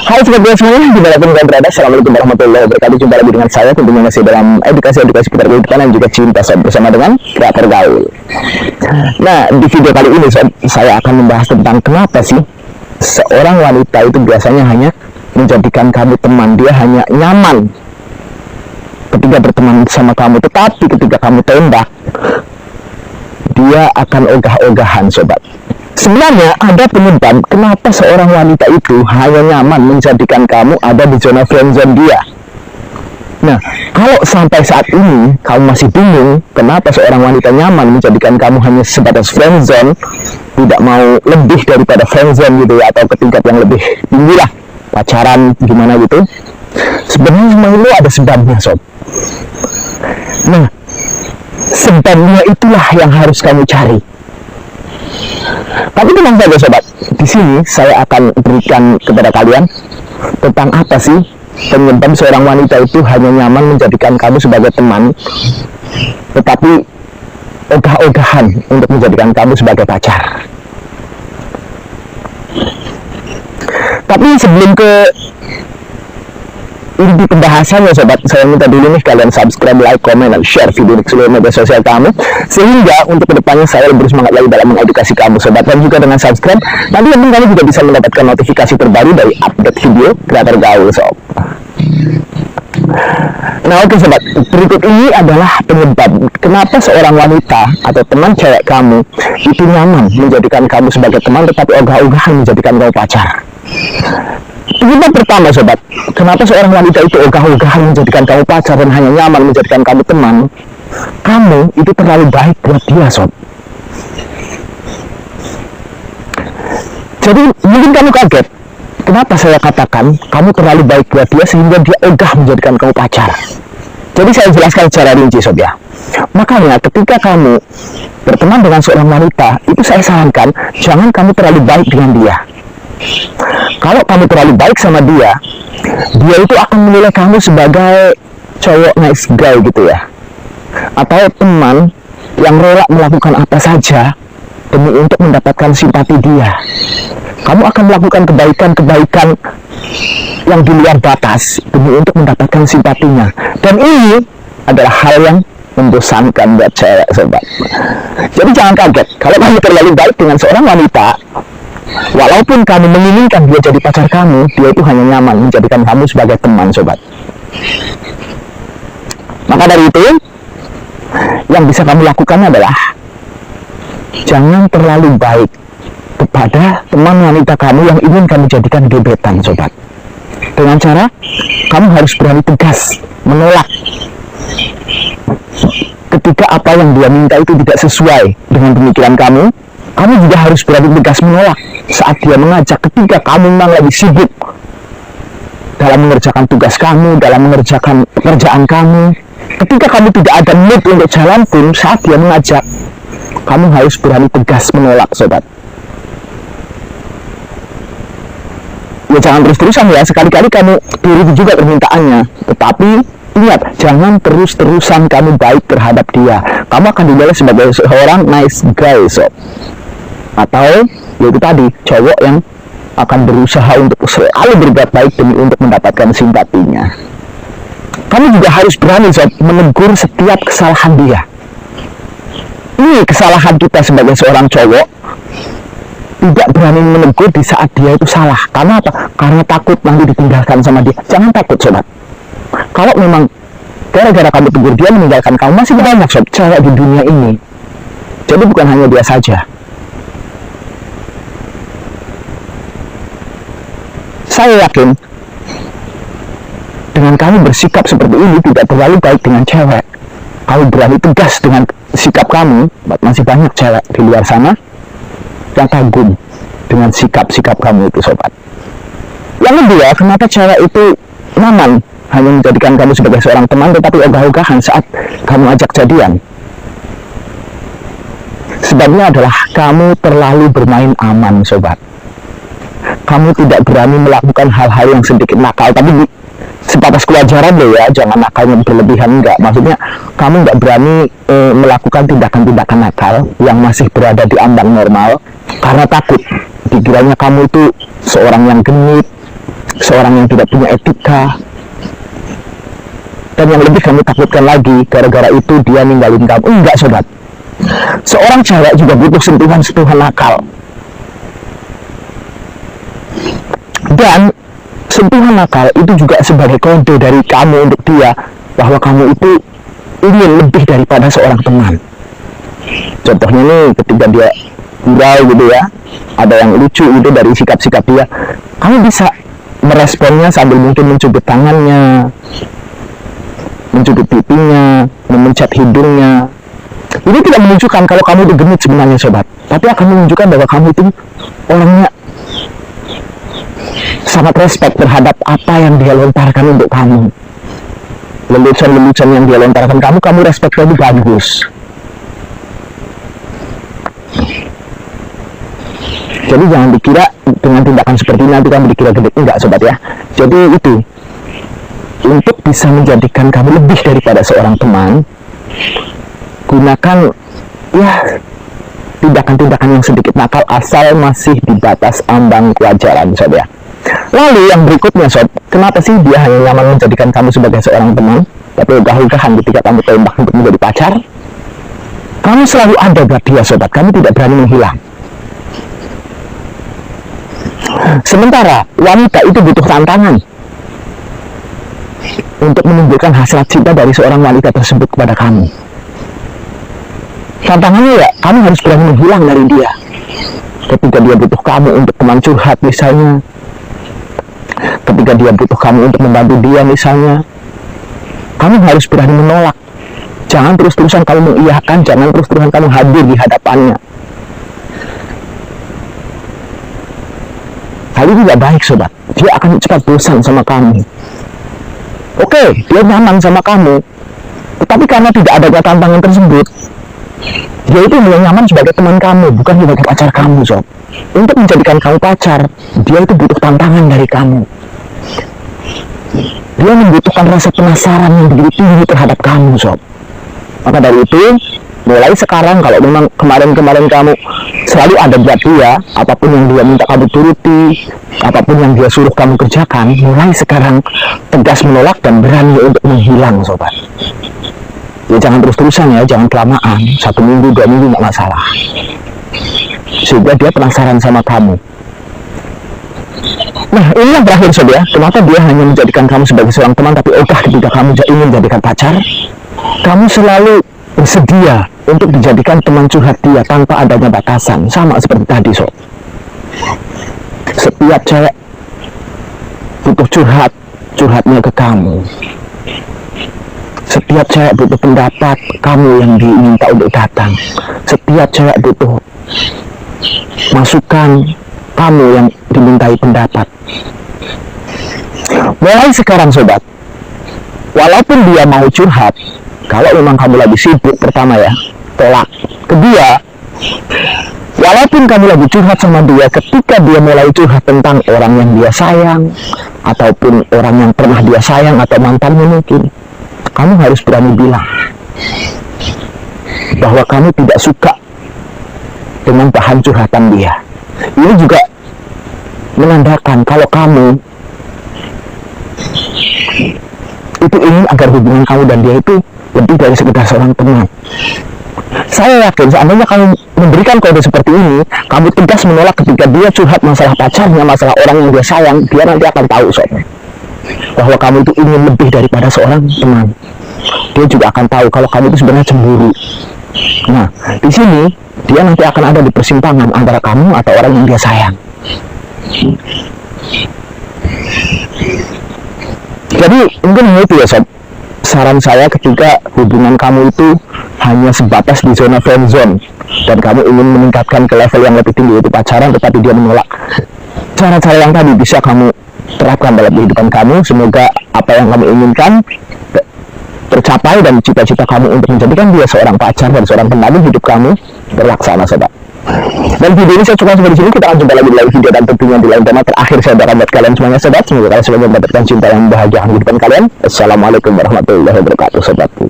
Hai sobat semuanya, dimanapun kalian berada, assalamualaikum warahmatullahi wabarakatuh. Jumpa lagi dengan saya, tentunya masih dalam edukasi seputar kehidupan dan juga cinta sob, bersama dengan kreator gaul. Nah, di video kali ini sob, saya akan membahas tentang kenapa sih seorang wanita itu biasanya hanya menjadikan kamu teman. Dia hanya nyaman ketika berteman sama kamu, tetapi ketika kamu tembak, dia akan ogah-ogahan sobat. Sebenarnya ada penyebab kenapa seorang wanita itu hanya nyaman menjadikan kamu ada di zona friendzone dia. Nah, kalau sampai saat ini kamu masih bingung kenapa seorang wanita nyaman menjadikan kamu hanya sebatas friendzone, tidak mau lebih daripada friendzone gitu ya, atau ke tingkat yang lebih tinggi lah, pacaran gimana gitu. Sebenarnya semua itu ada sebabnya sob. Nah, sebabnya itulah yang harus kamu cari. Tapi tenang saja sobat, di sini saya akan berikan kepada kalian tentang apa sih penyebab seorang wanita itu hanya nyaman menjadikan kamu sebagai teman, tetapi ogah-ogahan untuk menjadikan kamu sebagai pacar. Tapi sebelum ke inti pembahasannya sobat, saya minta dulu nih kalian subscribe, like, komen, dan share video di seluruh media sosial kamu, sehingga untuk kedepannya saya lebih semangat lagi dalam mengedukasi kamu sobat. Dan juga dengan subscribe, nanti kamu juga bisa mendapatkan notifikasi terbaru dari update video kreator gaul sob. Nah oke sobat, berikut ini adalah penyebab kenapa seorang wanita atau teman cewek kamu itu nyaman menjadikan kamu sebagai teman, tetapi ogah-ogahan menjadikan kamu pacar. Penyebab pertama sobat, kenapa seorang wanita itu ogah-ogahan menjadikan kamu pacar dan hanya nyaman menjadikan kamu teman, kamu itu terlalu baik buat dia sob. Jadi mungkin kamu kaget, kenapa saya katakan kamu terlalu baik buat dia sehingga dia ogah menjadikan kamu pacar. Jadi saya jelaskan secara rinci sob ya. Makanya ketika kamu berteman dengan seorang wanita, itu saya sarankan jangan kamu terlalu baik dengan dia. Kalau kamu terlalu baik sama dia, dia itu akan menilai kamu sebagai cowok nice guy gitu ya, atau teman yang rela melakukan apa saja demi untuk mendapatkan simpati dia. Kamu akan melakukan kebaikan-kebaikan yang di luar batas demi untuk mendapatkan simpatinya. Dan ini adalah hal yang membosankan buat cewek sobat. Jadi jangan kaget kalau kamu terlalu baik dengan seorang wanita. Walaupun kamu menginginkan dia jadi pacar kamu, dia itu hanya nyaman menjadikan kamu sebagai teman sobat. Maka dari itu, yang bisa kamu lakukan adalah jangan terlalu baik kepada teman wanita kamu yang ingin kamu jadikan gebetan sobat. Dengan cara kamu harus berani tegas menolak ketika apa yang dia minta itu tidak sesuai dengan pemikiran kamu. Kamu juga harus berani tegas menolak saat dia mengajak ketika kamu memang lagi sibuk dalam mengerjakan tugas kamu, dalam mengerjakan pekerjaan kamu. Ketika kamu tidak ada mood untuk jalan pun saat dia mengajak, kamu harus berani tegas menolak sobat. Ya jangan terus-terusan ya, sekali-kali kamu turuti juga permintaannya, tetapi ingat, jangan terus-terusan kamu baik terhadap dia. Kamu akan dinilai sebagai seorang nice guy sob, atau yaitu tadi cowok yang akan berusaha untuk selalu berbuat baik demi untuk mendapatkan simpatinya. Kamu juga harus berani sob menegur setiap kesalahan dia. Ini kesalahan kita sebagai seorang cowok, tidak berani menegur di saat dia itu salah. Karena apa? Karena takut nanti ditinggalkan sama dia. Jangan takut sobat. Kalau memang gara-gara kamu tegur dia meninggalkan kamu, masih banyak sob cewek di dunia ini. Jadi bukan hanya dia saja. Saya yakin dengan kamu bersikap seperti ini tidak terlalu baik dengan cewek. Kamu berani tegas dengan sikap kamu, masih banyak cewek di luar sana yang kagum dengan sikap-sikap kamu itu sobat. Yang kedua, kenapa cewek itu nyaman hanya menjadikan kamu sebagai seorang teman tetapi ogah-ogahan saat kamu ajak jadian? Sebabnya adalah kamu terlalu bermain aman sobat. Kamu tidak berani melakukan hal-hal yang sedikit nakal, tapi sebatas kewajaran loh ya, jangan nakalnya berlebihan, enggak. Maksudnya kamu nggak berani melakukan tindakan-tindakan nakal yang masih berada di ambang normal karena takut dikiranya kamu itu seorang yang genit, seorang yang tidak punya etika. Dan yang lebih kamu takutkan lagi, gara-gara itu dia ninggalin kamu. Enggak sobat, seorang cewek juga butuh sentuhan-sentuhan nakal. Dan sentuhan nakal itu juga sebagai kode dari kamu untuk dia, bahwa kamu itu ingin lebih daripada seorang teman. Contohnya nih, ketika dia gurau gitu ya, ada yang lucu gitu dari sikap-sikap dia, kamu bisa meresponnya sambil mungkin mencubit tangannya, mencubit pipinya, memencet hidungnya. Ini tidak menunjukkan kalau kamu itu genit sebenarnya sobat, tapi akan menunjukkan bahwa kamu itu orangnya sangat respect terhadap apa yang dia lontarkan untuk kamu. Lelucon-lelucon yang dia lontarkan kamu respect, itu bagus. Jadi jangan dikira dengan tindakan seperti ini nanti kamu dikira gede, enggak sobat ya. Jadi itu, untuk bisa menjadikan kamu lebih daripada seorang teman, gunakan ya tindakan-tindakan yang sedikit nakal asal masih di batas ambang kewajaran sob ya. Lalu yang berikutnya sob, kenapa sih dia hanya nyaman menjadikan kamu sebagai seorang teman, tapi ogah-ogahan ketika kamu tembak untuk menjadi pacar? Kamu selalu ada buat dia sobat, kamu tidak berani menghilang. Sementara wanita itu butuh tantangan untuk menimbulkan hasrat cinta dari seorang wanita tersebut kepada kamu. Tantangannya ya, kamu harus berani menghilang dari dia. Ketika dia butuh kamu untuk teman curhat misalnya, ketika dia butuh kamu untuk membantu dia misalnya, kamu harus berani menolak. Jangan terus-terusan kamu mengiyakan, jangan terus-terusan kamu hadir di hadapannya. Hal ini tidak baik sobat, dia akan cepat bosan sama kamu. Oke, dia nyaman sama kamu, tetapi karena tidak ada tantangan tersebut, dia itu hanya nyaman sebagai teman kamu, bukan sebagai pacar kamu sob. Untuk menjadikan kamu pacar, dia itu butuh tantangan dari kamu. Dia membutuhkan rasa penasaran yang begitu tinggi terhadap kamu sob. Maka dari itu, mulai sekarang kalau memang kemarin-kemarin kamu selalu ada buat dia, apapun yang dia minta kamu turuti, apapun yang dia suruh kamu kerjakan, mulai sekarang tegas menolak dan berani untuk menghilang sobat. Ya jangan terus-terusan ya, jangan kelamaan, 1 minggu, 2 minggu nggak masalah, sehingga dia penasaran sama kamu. Nah ini yang terakhir sob ya, kenapa dia hanya menjadikan kamu sebagai seorang teman, tapi ogah ketika kamu ingin menjadikan pacar, kamu selalu bersedia untuk dijadikan teman curhat dia tanpa adanya batasan. Sama seperti tadi sob, setiap cewek butuh curhatnya ke kamu. Setiap cewek butuh pendapat, kamu yang diminta untuk datang. Setiap cewek butuh masukan, kamu yang dimintai pendapat. Mulai sekarang sobat, walaupun dia mau curhat, kalau memang kamu lagi sibuk, pertama ya, tolak. Kedua, walaupun kamu lagi curhat sama dia, ketika dia mulai curhat tentang orang yang dia sayang, ataupun orang yang pernah dia sayang, atau mantannya mungkin, kamu harus berani bilang bahwa kamu tidak suka dengan bahan curhatan dia. Ini juga menandakan kalau kamu itu ingin agar hubungan kamu dan dia itu lebih dari sekedar seorang teman. Saya yakin seandainya kamu memberikan kode seperti ini, kamu tegas menolak ketika dia curhat masalah pacarnya, masalah orang yang dia sayang, dia nanti akan tahu soalnya bahwa kamu itu ingin lebih daripada seorang teman. Dia juga akan tahu kalau kamu itu sebenarnya cemburu. Nah, di sini dia nanti akan ada di persimpangan antara kamu atau orang yang dia sayang. Jadi mungkin itu ya sob, saran saya ketika hubungan kamu itu hanya sebatas di zona friendzone dan kamu ingin meningkatkan ke level yang lebih tinggi, yaitu pacaran, tetapi dia menolak. Cara-cara yang tadi bisa kamu terapkan dalam kehidupan kamu. Semoga apa yang kamu inginkan tercapai dan cita-cita kamu untuk menjadikan dia seorang pacar dan seorang penamping hidup kamu terlaksana sobat. Dan video ini saya cukup sampai di sini. Kita akan jumpa lagi di lain video dan tentunya di lain tema terakhir saya berikan buat kalian semuanya sobat. Semoga kalian semuanya mendapatkan cinta yang membahagiakan kehidupan kalian. Assalamualaikum warahmatullahi wabarakatuh sobatku.